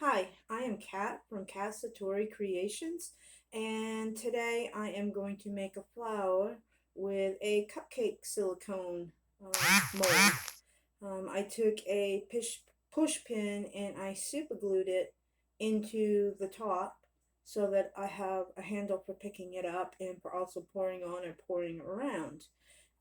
Hi, I am Kat from Kat Satori Creations, and today I am going to make a flower with a cupcake silicone mold. I took a push pin and I super glued it into the top so that I have a handle for picking it up and for also pouring on and pouring around.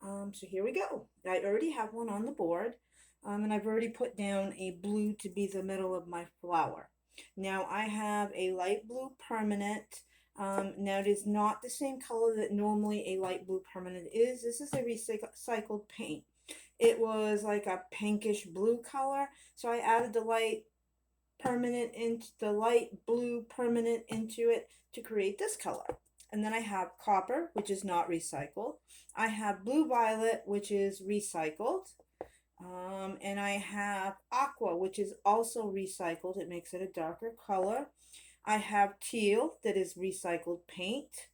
So here we go. I already have one on the board, and I've already put down a blue to be the middle of my flower. Now I have a light blue permanent. Now it is not the same color that normally a light blue permanent is. This is a recycled paint. It was like a pinkish blue color, so I added the light blue permanent into it to create this color. And then I have copper, which is not recycled. I have blue violet, which is recycled. And I have aqua, which is also recycled. It makes it a darker color. I have teal, that is recycled paint.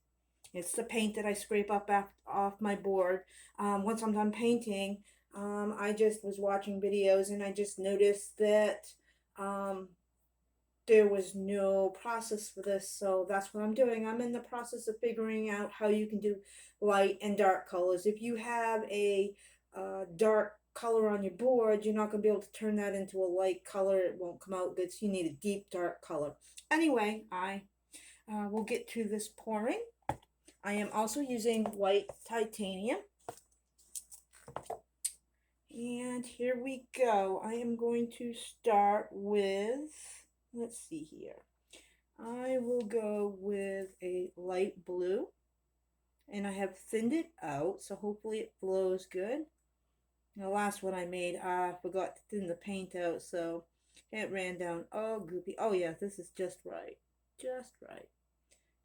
It's the paint that I scrape up off my board. Once I'm done painting, I just was watching videos and I just noticed that um, there was no process for this, so that's what I'm doing. I'm in the process of figuring out how you can do light and dark colors. If you have a dark color on your board, you're not going to be able to turn that into a light color. It won't come out good, so you need a deep dark color. Anyway, I will get to this pouring. I am also using white titanium. And here we go. I am going to start with, let's see here. I will go with a light blue, and I have thinned it out, so hopefully it flows good. The last one I made, I forgot to thin the paint out, so it ran down all goopy. Oh yeah, this is just right. Just right.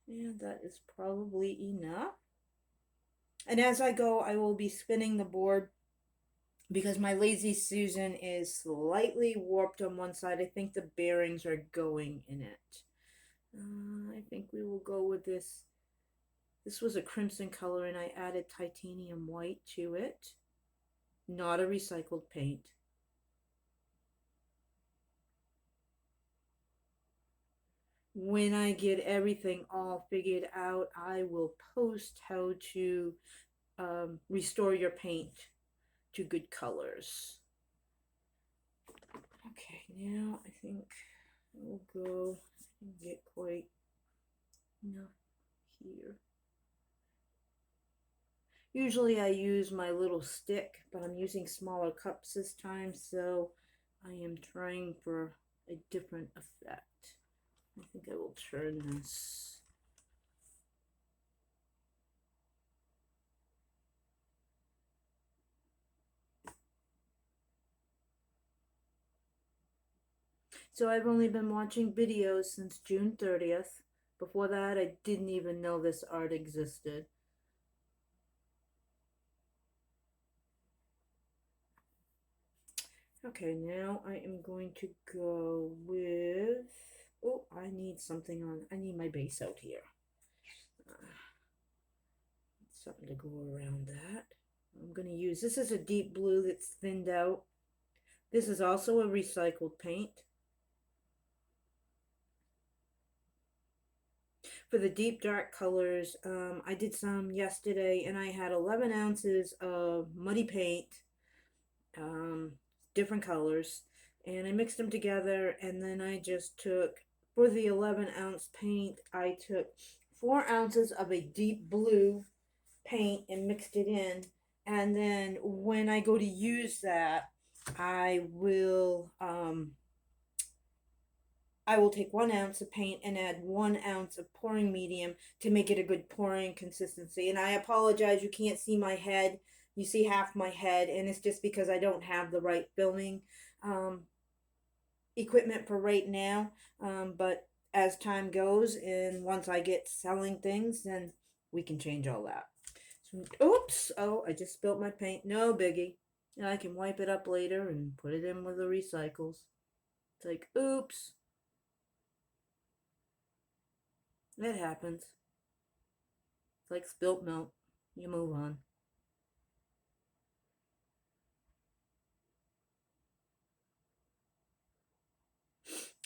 And that is probably enough. And as I go, I will be spinning the board because my Lazy Susan is slightly warped on one side. I think the bearings are going in it. I think we will go with this. This was a crimson color and I added titanium white to it. Not a recycled paint. When I get everything all figured out, I will post how to restore your paint to good colors. Okay, now I think we'll go and get quite enough here. Usually I use my little stick, but I'm using smaller cups this time, so I am trying for a different effect. I think I will turn this. So I've only been watching videos since June 30th. Before that, I didn't even know this art existed. Okay, now I am going to go with, oh, I need something on, I need my base out here. Something to go around that. I'm going to use, this is a deep blue that's thinned out. This is also a recycled paint. For the deep dark colors, I did some yesterday and I had 11 ounces of muddy paint, um, different colors, and I mixed them together, and then I just took, for the 11-ounce paint, I took 4 ounces of a deep blue paint and mixed it in, and then when I go to use that, I will take 1 ounce of paint and add 1 ounce of pouring medium to make it a good pouring consistency. And I apologize, you can't see my head. You see half my head, and it's just because I don't have the right filming um, equipment for right now. But as time goes, and once I get selling things, then we can change all that. So, oops! Oh, I just spilled my paint. No biggie. I can wipe it up later and put it in with the recycles. It's like, oops. It happens. It's like spilt milk. You move on.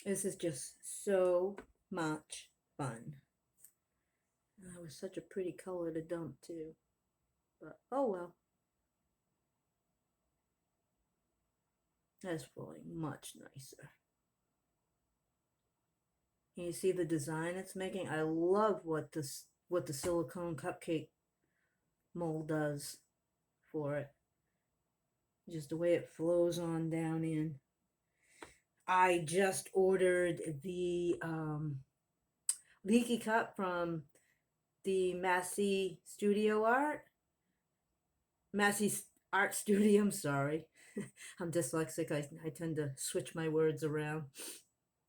This is just so much fun. That was such a pretty color to dump too. But oh well. That's really much nicer. Can you see the design it's making? I love what the silicone cupcake mold does for it. Just the way it flows on down in. I just ordered the leaky cup from the Massey Art Studio. I'm sorry. I'm dyslexic. I tend to switch my words around,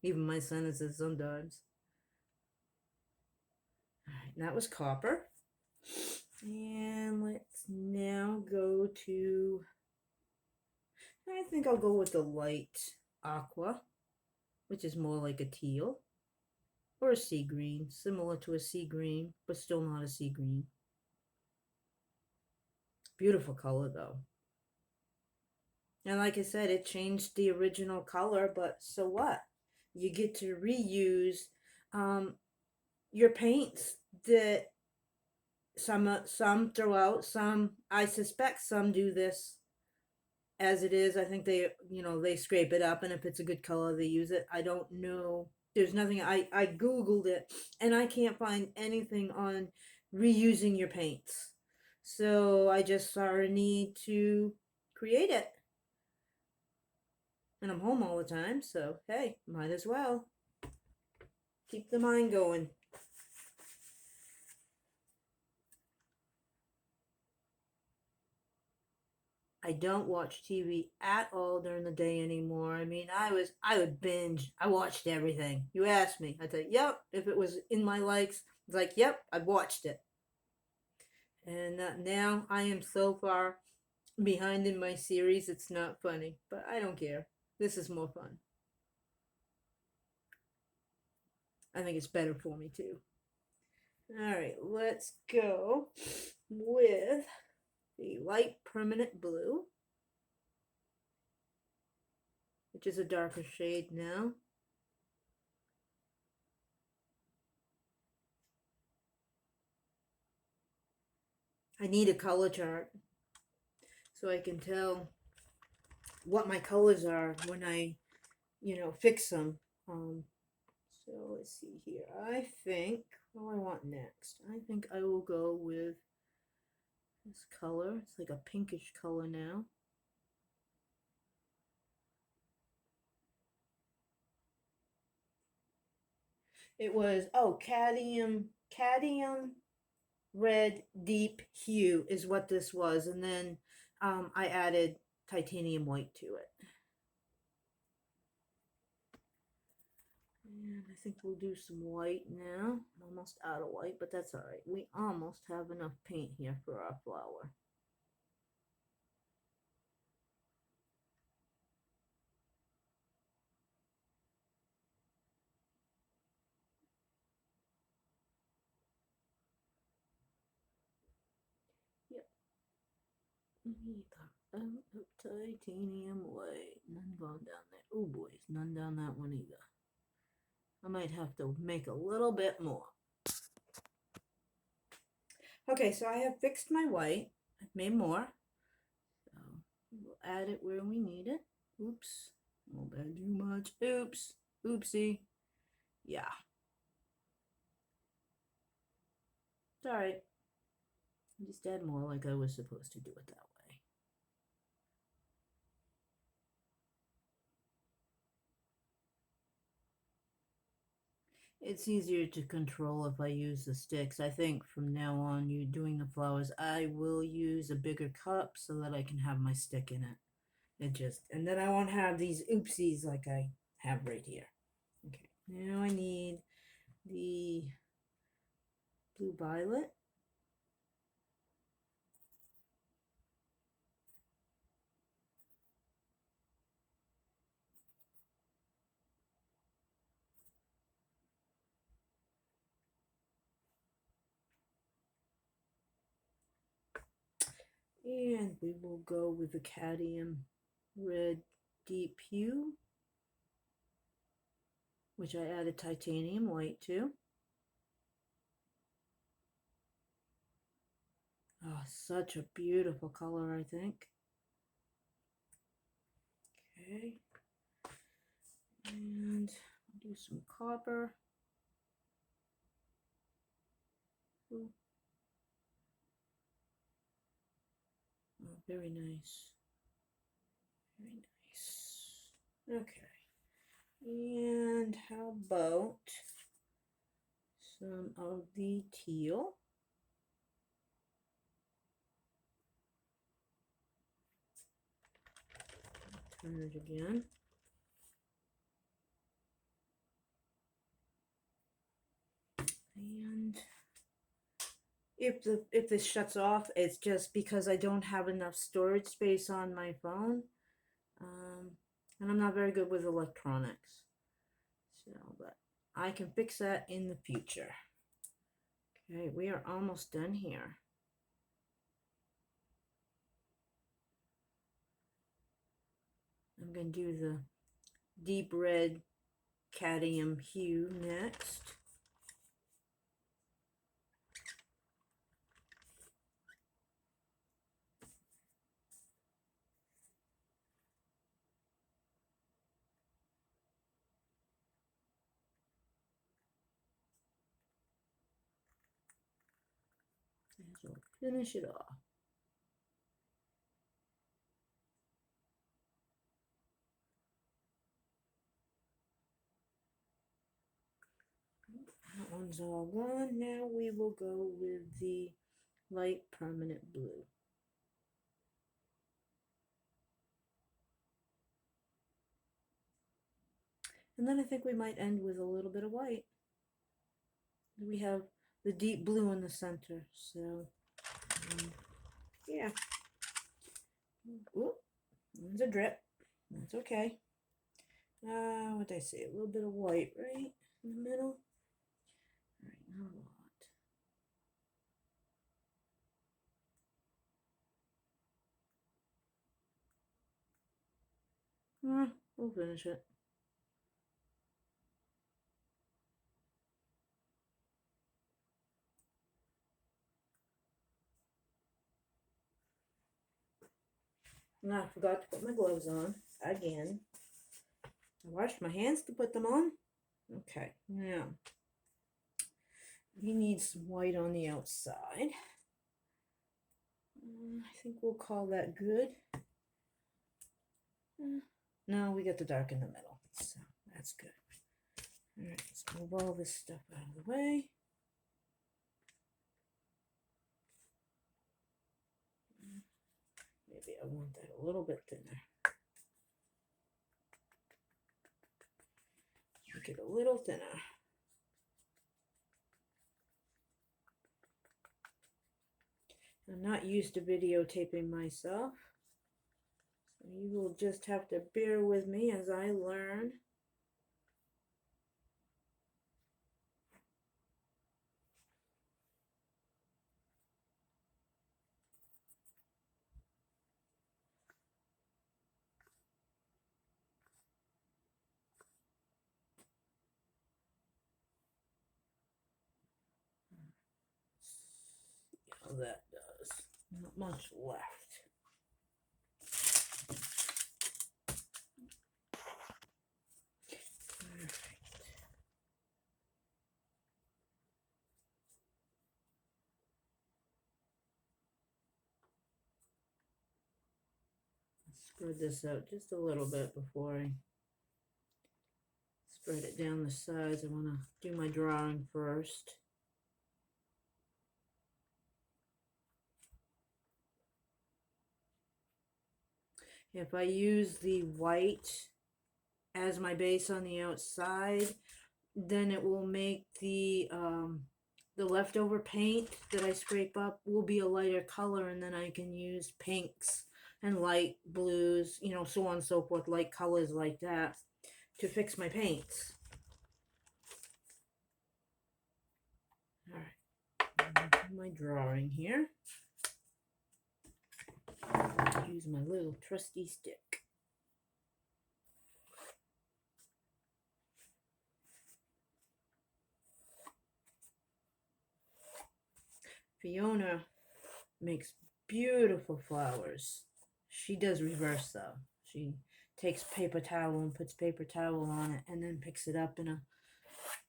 even my sentences sometimes. All right, that was copper. And let's now go to, I think I'll go with the light aqua, which is more like a teal or a sea green, similar to a sea green, but still not a sea green. Beautiful color though. And like I said, it changed the original color, but so what? You get to reuse um, your paints that some throw out, some I suspect some do this as it is. I think they scrape it up, and if it's a good color, they use it. I don't know. There's nothing. I googled it, and I can't find anything on reusing your paints. So I just saw a need to create it, and I'm home all the time. So hey, might as well keep the mind going. I don't watch TV at all during the day anymore. I mean, I would binge. I watched everything. You asked me. I'd say, yep. If it was in my likes, it's like, yep, I've watched it. And now I am so far behind in my series, it's not funny. But I don't care. This is more fun. I think it's better for me too. All right, let's go with the light permanent blue, which is a darker shade now. I need a color chart so I can tell what my colors are when I, fix them. Um, so let's see here. I think, what do I want next? I think I will go with this color. It's like a pinkish color now. It was, cadmium red deep hue is what this was. And then I added titanium white to it. And I think we'll do some white now. I'm almost out of white, but that's all right. We almost have enough paint here for our flower. Yep. Titanium white. None gone down there. Oh boy, none down that one either. I might have to make a little bit more. Okay, so I have fixed my white. I've made more. So we'll add it where we need it. Oops. Won't add too much. Oops. Oopsie. Yeah. It's alright. Just add more like I was supposed to do it that way. It's easier to control if I use the sticks. I think from now on, you doing the flowers, I will use a bigger cup so that I can have my stick in it. And then I won't have these oopsies like I have right here. Okay, now I need the blue violet. And we will go with the cadmium red deep hue. which I added titanium white to. Oh, such a beautiful color, I think. Okay. And I'll do some copper. Ooh. Oh, very nice. Very nice. Okay. And how about some of the teal? Turn it again. And if this shuts off, it's just because I don't have enough storage space on my phone. And I'm not very good with electronics. So, but I can fix that in the future. Okay, we are almost done here. I'm going to do the deep red cadmium hue next. And so finish it off. That one's all gone. Now we will go with the light permanent blue. And then I think we might end with a little bit of white. We have the deep blue in the center, so yeah. Ooh, there's a drip. That's okay. What did I say? A little bit of white, right? In the middle. All right, not a lot. We'll finish it. And I forgot to put my gloves on again. I washed my hands to put them on. Okay, now we need some white on the outside. I think we'll call that good. No, we got the dark in the middle, so that's good. All right, let's move all this stuff out of the way. Maybe I want that a little bit thinner. Make it a little thinner. I'm not used to videotaping myself, so you will just have to bear with me as I learn. See how that does. Not much left. Spread this out just a little bit before I spread it down the sides. I want to do my drawing first. If I use the white as my base on the outside, then it will make the leftover paint that I scrape up will be a lighter color, and then I can use pinks and light blues, you know, so on and so forth, light colors like that to fix my paints. All right, my drawing here. Use my little trusty stick. Fiona makes beautiful flowers. She does reverse though. She takes paper towel and puts paper towel on it and then picks it up in a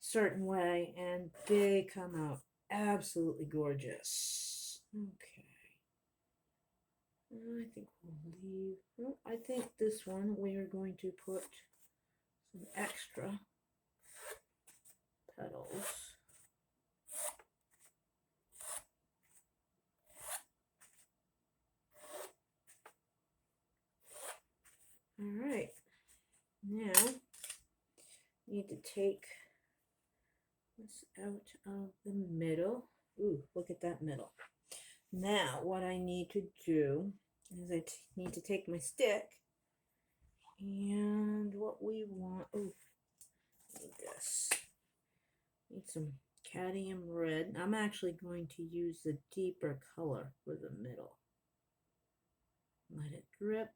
certain way and they come out absolutely gorgeous. Okay. I think we'll leave. Well, I think this one we are going to put some extra petals. All right. Now, need to take this out of the middle. Ooh, look at that middle. Now, what I need to do is I need to take my stick and what we want. Oh, need this. Need some cadmium red. I'm actually going to use the deeper color for the middle. Let it drip.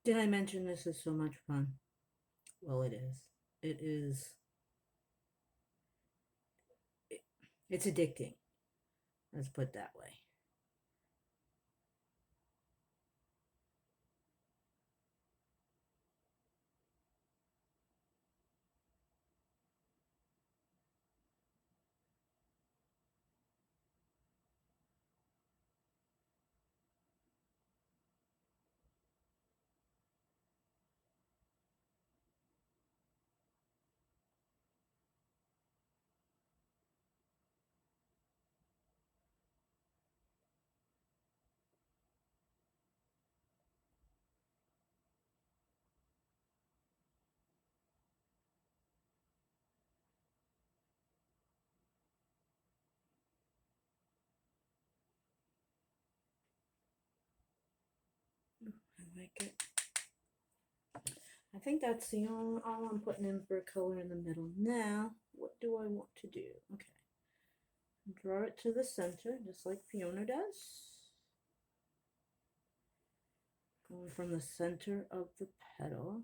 Did I mention this is so much fun? Well, it is. It is. It's addicting. Let's put it that way. I like it. I think that's the only all I'm putting in for color in the middle. Now, what do I want to do? Okay. Draw it to the center, just like Fiona does. Going from the center of the petal.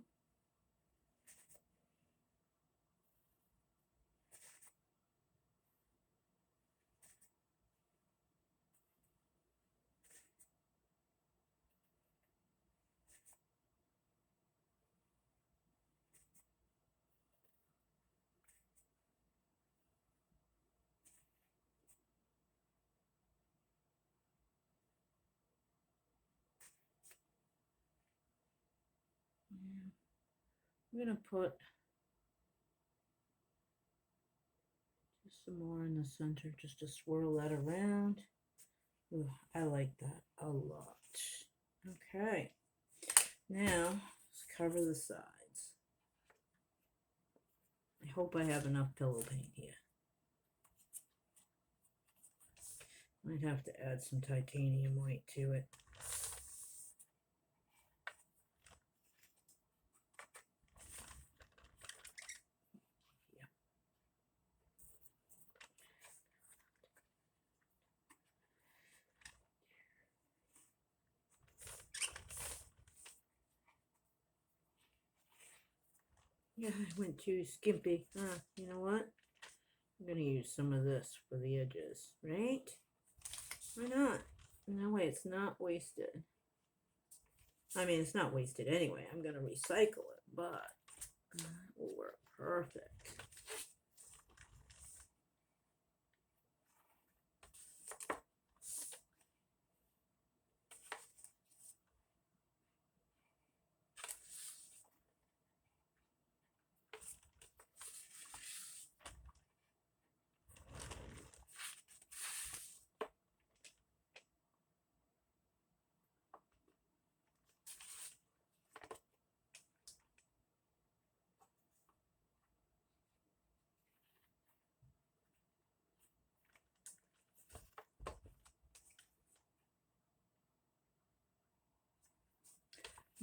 I'm going to put just some more in the center just to swirl that around. Ooh, I like that a lot. Okay, now let's cover the sides. I hope I have enough pillow paint here. Might have to add some titanium white to it. Yeah, I went too skimpy. You know what? I'm going to use some of this for the edges, right? Why not? No way, it's not wasted. I mean, it's not wasted anyway. I'm going to recycle it, but that will work perfect.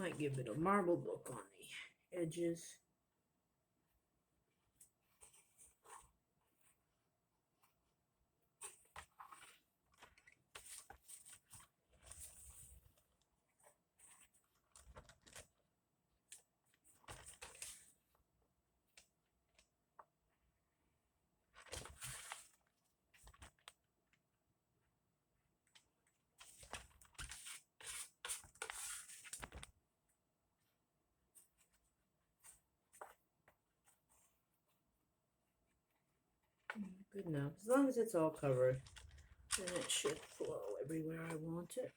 Might give it a marbled look on the edges. Good enough. As long as it's all covered, then it should flow everywhere I want it.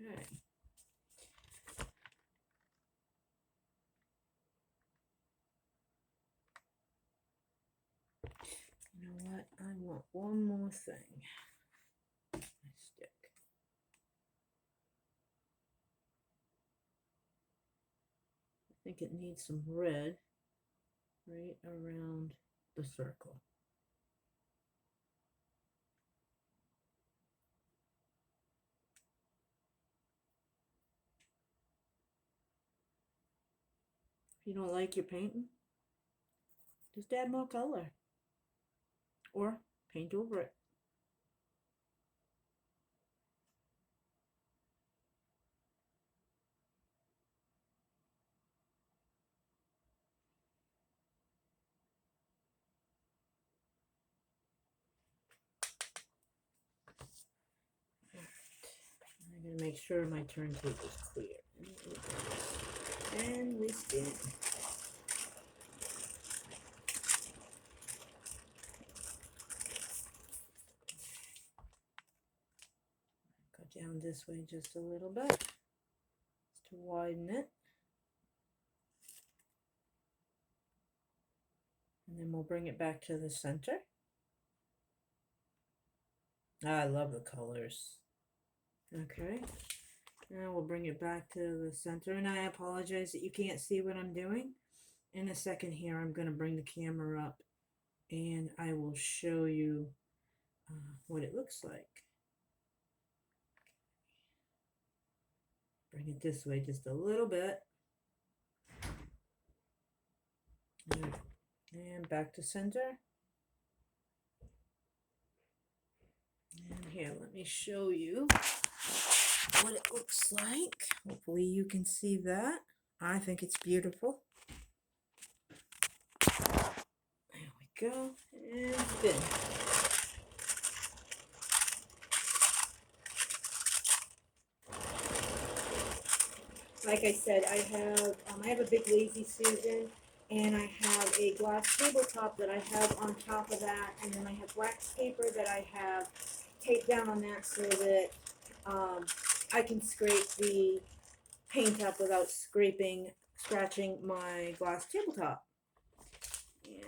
Okay. You know what? I want one more thing. My stick. I think it needs some red right around the circle. If you don't like your painting, just add more color or paint over it. I'm going to make sure my turntable is clear. And we spin. Go down this way just a little bit to widen it. And then we'll bring it back to the center. I love the colors. Okay. Now we'll bring it back to the center. And I apologize that you can't see what I'm doing. In a second here, I'm going to bring the camera up and I will show you what it looks like. Bring it this way just a little bit. And back to center. And here, let me show you what it looks like. Hopefully you can see that. I think it's beautiful. There we go. And spin. Like I said, I have a big Lazy Susan, and I have a glass tabletop that I have on top of that, and then I have wax paper that I have taped down on that so that I can scrape the paint up without scratching my glass tabletop. Yeah.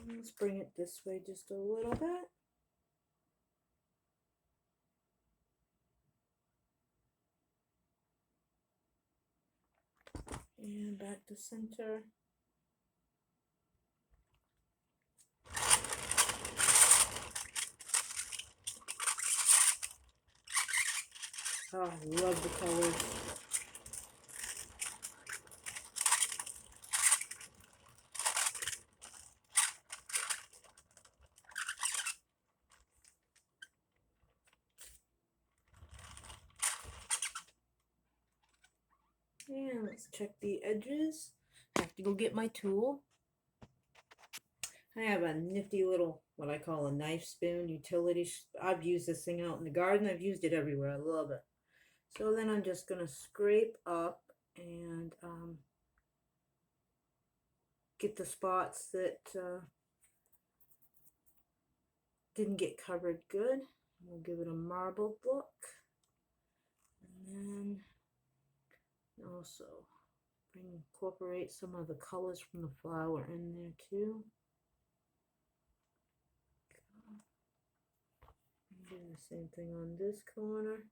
Let's bring it this way just a little bit. And back to center. Oh, I love the colors. And let's check the edges. I have to go get my tool. I have a nifty little, what I call a knife spoon utility. I've used this thing out in the garden. I've used it everywhere. I love it. So then I'm just going to scrape up and get the spots that didn't get covered good. We'll give it a marbled look. And then also incorporate some of the colors from the flower in there too. Do the same thing on this corner.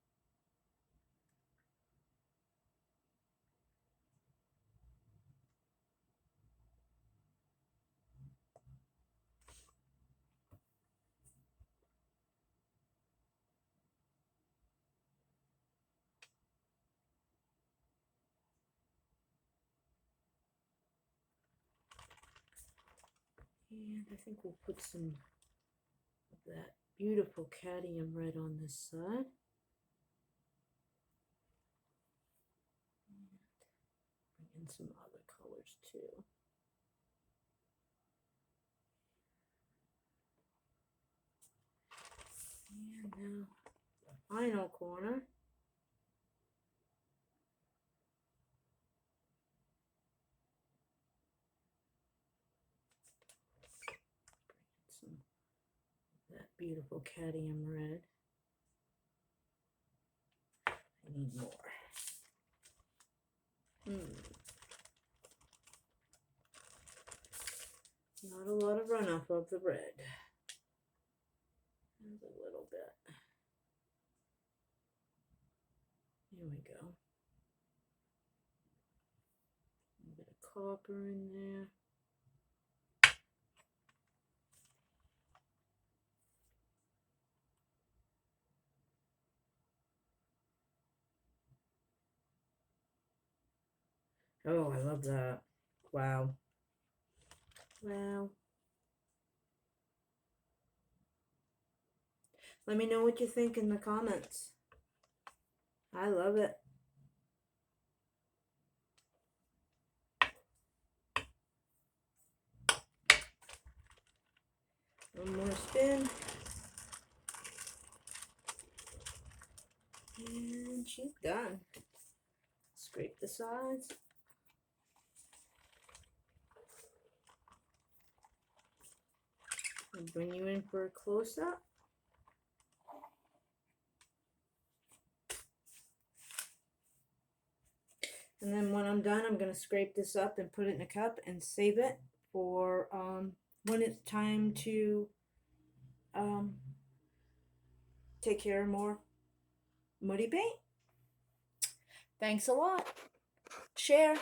And I think we'll put some of that beautiful cadmium red on this side. Bring in some other colors too. And now the final corner. Bring in some of that beautiful cadmium red. I need more. Not a lot of runoff of the red. There's a little bit. There we go. A bit of copper in there. Oh, I love that. Wow. Wow. Let me know what you think in the comments. I love it. One more spin. And she's done. Scrape the sides. I'll bring you in for a close-up. And then when I'm done, I'm going to scrape this up and put it in a cup and save it for when it's time to take care of more muddy paint. Thanks a lot. Share.